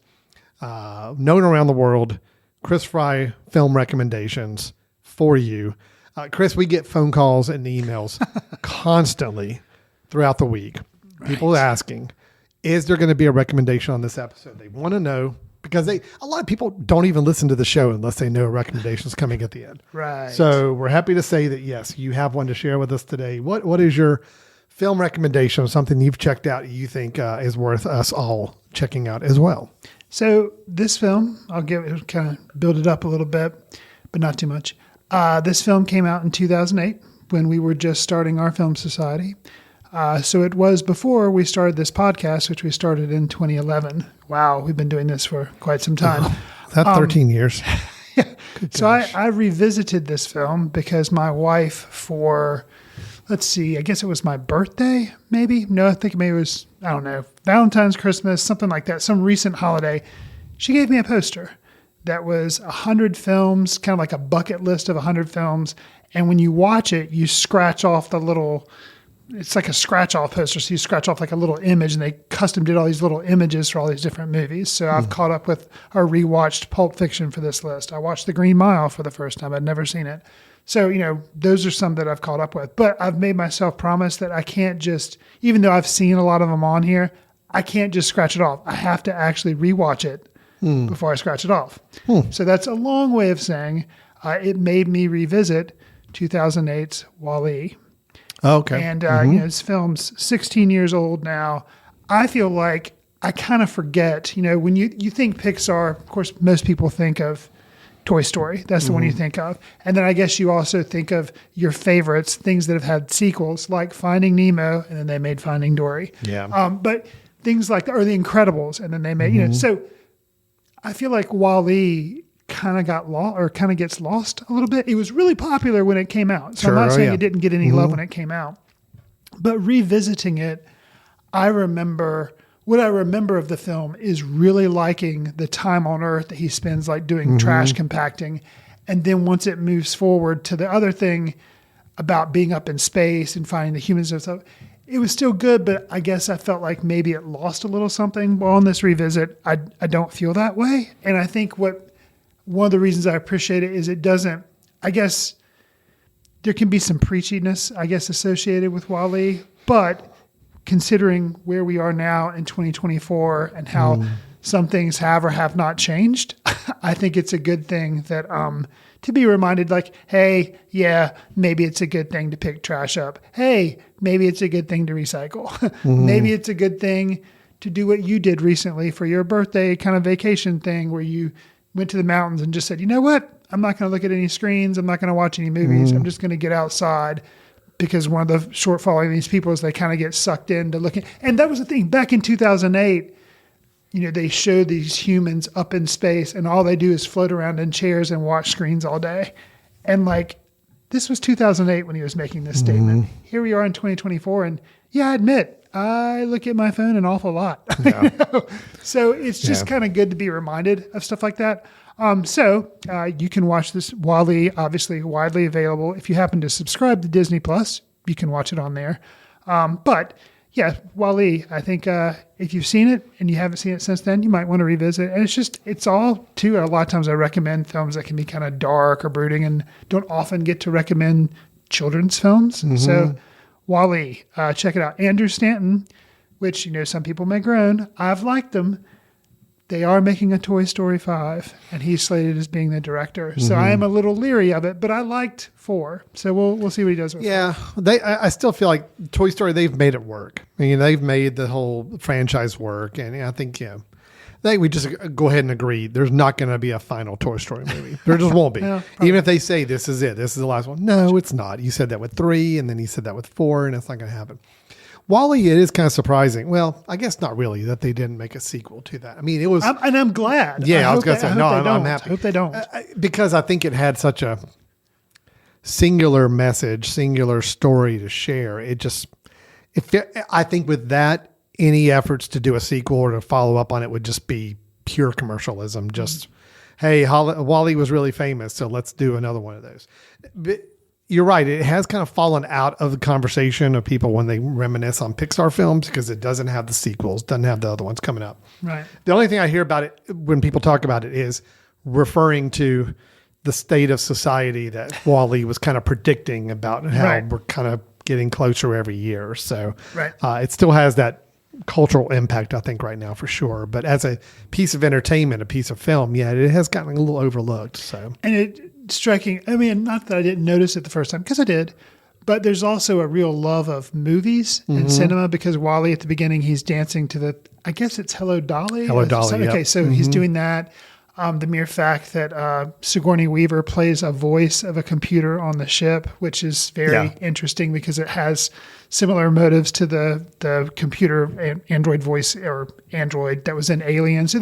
known around the world, Chris Fry film recommendations for you. Chris, we get phone calls and emails constantly throughout the week. People asking, is there going to be a recommendation on this episode? They want to know, because a lot of people don't even listen to the show unless they know a recommendation is coming at the end. Right. So we're happy to say that, yes, you have one to share with us today. What is your film recommendation, something you've checked out you think is worth us all checking out as well? So this film, I'll kind of build it up a little bit, but not too much. This film came out in 2008 when we were just starting our film society. So it was before we started this podcast, which we started in 2011. Wow, we've been doing this for quite some time. That's 13 years. So I revisited this film because my wife, for, let's see, I guess it was my birthday, maybe? No, I think maybe it was, I don't know, Valentine's, Christmas, something like that, some recent holiday. She gave me a poster that was 100 films, kind of like a bucket list of 100 films. And when you watch it, you scratch off the little, it's like a scratch off poster. So you scratch off like a little image, and they custom did all these little images for all these different movies. So I've caught up with or rewatched Pulp Fiction for this list. I watched The Green Mile for the first time. I'd never seen it. So, those are some that I've caught up with. But I've made myself promise that I can't just, even though I've seen a lot of them on here, I can't just scratch it off. I have to actually rewatch it before I scratch it off. So that's a long way of saying it made me revisit 2008's WALL-E. Okay. And, this film's 16 years old now. I feel like I kind of forget, when you think Pixar, of course, most people think of Toy Story. That's the one you think of. And then I guess you also think of your favorites, things that have had sequels, like Finding Nemo, and then they made Finding Dory. Yeah. But things like, or The Incredibles, and then they made, so I feel like WALL-E kind of got lost or kind of gets lost a little bit. It was really popular when it came out. So I'm Sure, not saying yeah. it didn't get any love when it came out. But revisiting it, what I remember of the film is really liking the time on Earth that he spends like doing trash compacting. And then once it moves forward to the other thing about being up in space and finding the humans and stuff, it was still good, but I guess I felt like maybe it lost a little something. Well, on this revisit, I don't feel that way. And I think one of the reasons I appreciate it is it doesn't, I guess there can be some preachiness, I guess, associated with WALL-E, but considering where we are now in 2024 and how some things have or have not changed, I think it's a good thing that to be reminded like, hey, yeah, maybe it's a good thing to pick trash up. Hey, maybe it's a good thing to recycle. Maybe it's a good thing to do what you did recently for your birthday kind of vacation thing where you went to the mountains and just said, you know what? I'm not going to look at any screens. I'm not going to watch any movies. I'm just going to get outside. Because one of the shortfall of these people is they kind of get sucked into looking. And that was the thing. Back in 2008, they showed these humans up in space and all they do is float around in chairs and watch screens all day. And like, this was 2008 when he was making this statement. Here we are in 2024. And yeah, I admit, I look at my phone an awful lot. Yeah. So it's just kind of good to be reminded of stuff like that. So you can watch this WALL-E, obviously widely available. If you happen to subscribe to Disney Plus, you can watch it on there. But yeah, WALL-E, I think if you've seen it and you haven't seen it since then, you might want to revisit. And it's all too, a lot of times I recommend films that can be kind of dark or brooding and don't often get to recommend children's films. So WALL-E, check it out. Andrew Stanton, which, some people may groan, I've liked them. They are making a Toy Story 5, and he's slated as being the director. So I am a little leery of it, but I liked 4. So we'll see what he does with 4. I still feel like Toy Story, they've made it work. They've made the whole franchise work, and I think we just go ahead and agree. There's not going to be a final Toy Story movie. There just won't be. No, even if they say this is it, this is the last one. No, it's not. You said that with 3, and then you said that with 4, and it's not going to happen. WALL-E, it is kind of surprising. Well, I guess not really that they didn't make a sequel to that. It was, and I'm glad. Yeah, I was going to say no. I'm happy. I hope they don't because I think it had such a singular message, singular story to share. I think with that, any efforts to do a sequel or to follow up on it would just be pure commercialism. Just hey, WALL-E was really famous, so let's do another one of those. But you're right. It has kind of fallen out of the conversation of people when they reminisce on Pixar films because it doesn't have the sequels, doesn't have the other ones coming up. Right. The only thing I hear about it when people talk about it is referring to the state of society that WALL-E was kind of predicting about how we're kind of getting closer every year. So it still has that cultural impact, I think, right now for sure. But as a piece of entertainment, a piece of film, it has gotten a little overlooked. So and striking. Not that I didn't notice it the first time, because I did, but there's also a real love of movies and cinema because WALL-E at the beginning, he's dancing to I guess it's Hello Dolly. Hello Dolly. Yep. Okay, so he's doing that. The mere fact that Sigourney Weaver plays a voice of a computer on the ship, which is very interesting because it has similar motives to the computer android voice or android that was in Alien. So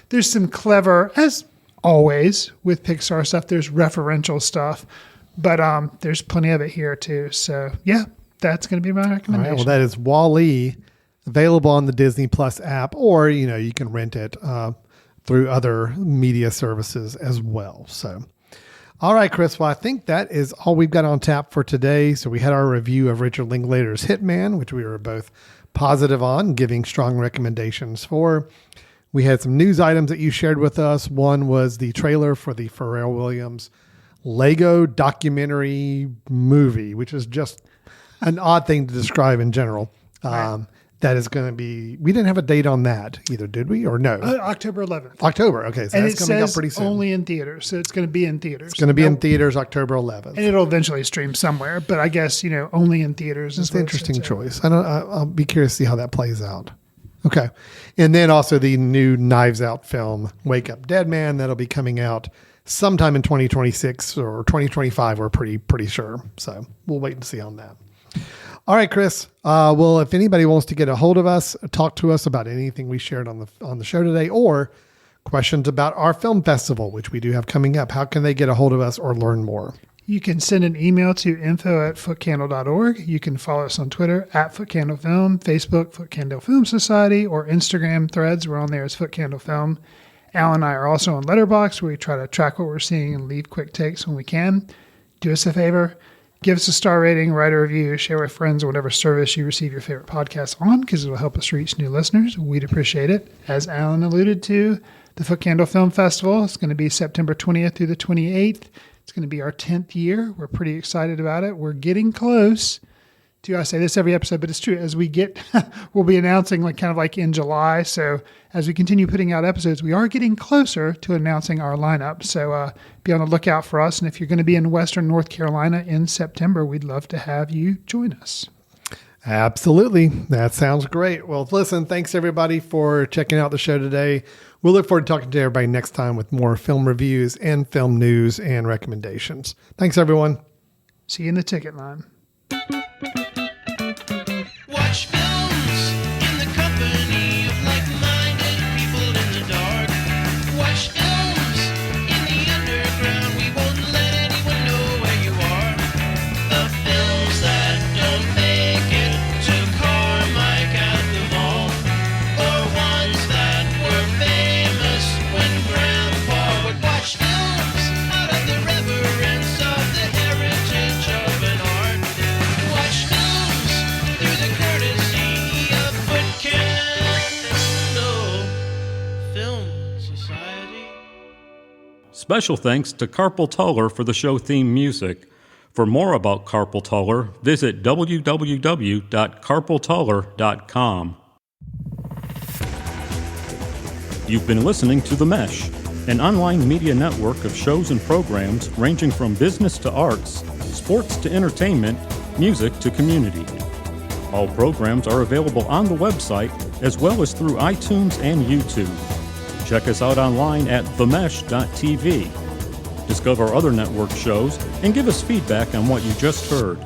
there's some clever, as always with Pixar stuff, there's referential stuff, but there's plenty of it here too. So that's going to be my recommendation. All right, well, that is WALL-E, available on the Disney Plus app, or you can rent it through other media services as well. So, all right, Chris. Well, I think that is all we've got on tap for today. So we had our review of Richard Linklater's Hitman, which we were both positive on, giving strong recommendations for. We had some news items that you shared with us. One was the trailer for the Pharrell Williams Lego documentary movie, which is just an odd thing to describe in general. That is going to be, we didn't have a date on that either, did we? Or no? October 11th. October. Okay. So and that's coming up pretty soon. Only in theaters. So it's going to be in theaters. It's going to be in theaters October 11th. And it'll eventually stream somewhere. But I guess, only in theaters. It's an interesting choice. I'll be curious to see how that plays out. Okay. And then also the new Knives Out film, Wake Up Dead Man, that'll be coming out sometime in 2026 or 2025. We're pretty sure. So we'll wait and see on that. All right, Chris. Well, if anybody wants to get a hold of us, talk to us about anything we shared on the show today, or questions about our film festival, which we do have coming up, how can they get a hold of us or learn more? You can send an email to info@footcandle.org. You can follow us on Twitter @FootCandleFilm, Facebook, Footcandle Film Society, or Instagram Threads. We're on there as Footcandle Film. Al and I are also on Letterboxd, where we try to track what we're seeing and leave quick takes when we can. Do us a favor. Give us a star rating, write a review, share with friends on whatever service you receive your favorite podcast on, because it will help us reach new listeners. We'd appreciate it. As Alan alluded to, the Footcandle Film Festival is going to be September 20th through the 28th. It's going to be our 10th year. We're pretty excited about it. We're getting close to, I say this every episode, but it's true. As we get, we'll be announcing kind of in July. So as we continue putting out episodes, we are getting closer to announcing our lineup. So be on the lookout for us. And if you're going to be in Western North Carolina in September, we'd love to have you join us. Absolutely. That sounds great. Well, listen, thanks everybody for checking out the show today. We'll look forward to talking to everybody next time with more film reviews and film news and recommendations. Thanks, everyone. See you in the ticket line. Watch films in the company of like-minded people in the dark. Watch films in the underground. We won't let anyone know where you are. The films that don't make it to Carmike at the mall, or ones that were famous when Grandpa would watch films out of the reverence of the heritage of an art. Watch films through the courtesy of Footcandle Film Society. Special thanks to Carpal Tuller for the show theme music. For more about Carpal Tuller, visit www.carpaltuller.com. You've been listening to The Mesh, an online media network of shows and programs ranging from business to arts, sports to entertainment, music to community. All programs are available on the website as well as through iTunes and YouTube. Check us out online at themesh.tv. Discover other network shows and give us feedback on what you just heard.